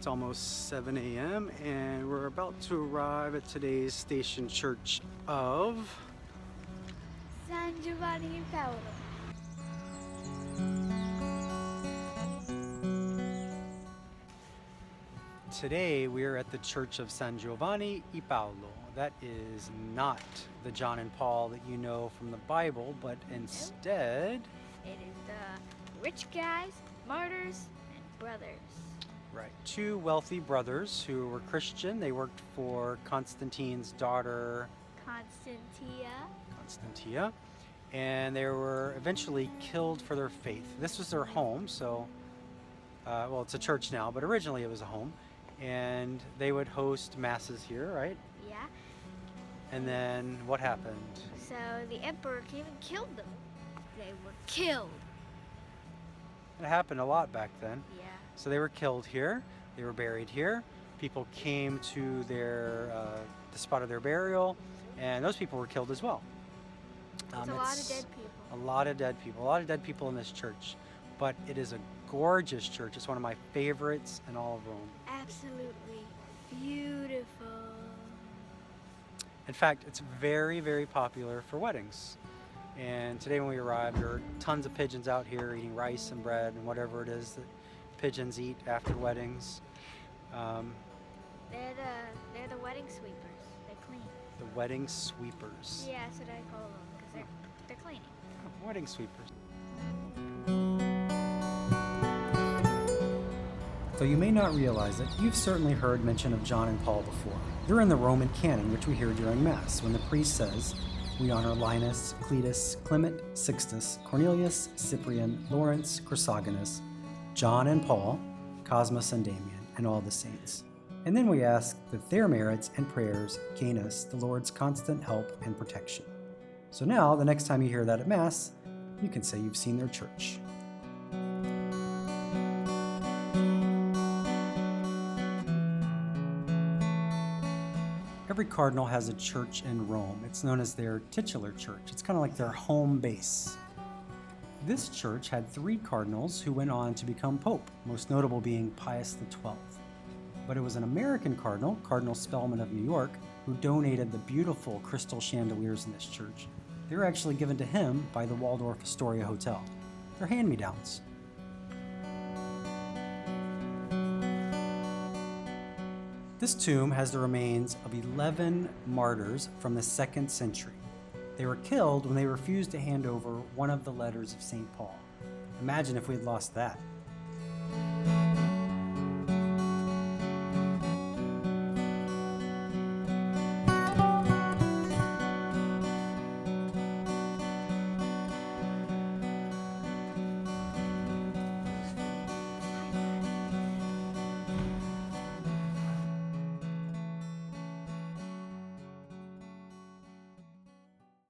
It's almost 7 a.m. and we're about to arrive at today's station church of San Giovanni and Paolo. Today we are at the church of San Giovanni e Paolo. That is not the John and Paul that you know from the Bible, but instead It is the rich guys, martyrs, and brothers. right, two wealthy brothers who were Christian. They worked for Constantine's daughter Constantia, and they were eventually killed for their faith. This was their home, so well, it's a church now, but originally it was a home, and they would host masses here, right? Yeah. And then what happened? So the emperor came and killed them. They were killed. It happened a lot back then. Yeah. So they were killed here. They were buried here. People came to the spot of their burial, and those people were killed as well. It's a lot of dead people. A lot of dead people. A lot of dead people in this church. But it is a gorgeous church. It's one of my favorites in all of Rome. Absolutely beautiful. In fact, it's very, very popular for weddings. And today when we arrived, there are tons of pigeons out here eating rice and bread and whatever it is that pigeons eat after weddings. They're the wedding sweepers. They clean. The wedding sweepers. Yeah, that's what I call them because they're cleaning. Oh, wedding sweepers. Though you may not realize it, you've certainly heard mention of John and Paul before. They're in the Roman canon, which we hear during Mass, when the priest says, "We honor Linus, Cletus, Clement, Sixtus, Cornelius, Cyprian, Lawrence, Chrysogonus, John and Paul, Cosmas and Damian, and all the saints." And then we ask that their merits and prayers gain us the Lord's constant help and protection. So now, the next time you hear that at Mass, you can say you've seen their church. Every cardinal has a church in Rome. It's known as their titular church. It's kind of like their home base. This church had 3 cardinals who went on to become pope, most notable being Pius XII. But it was an American cardinal, Cardinal Spellman of New York, who donated the beautiful crystal chandeliers in this church. They were actually given to him by the Waldorf Astoria Hotel. They're hand-me-downs. This tomb has the remains of 11 martyrs from the 2nd century. They were killed when they refused to hand over one of the letters of St. Paul. Imagine if we had lost that.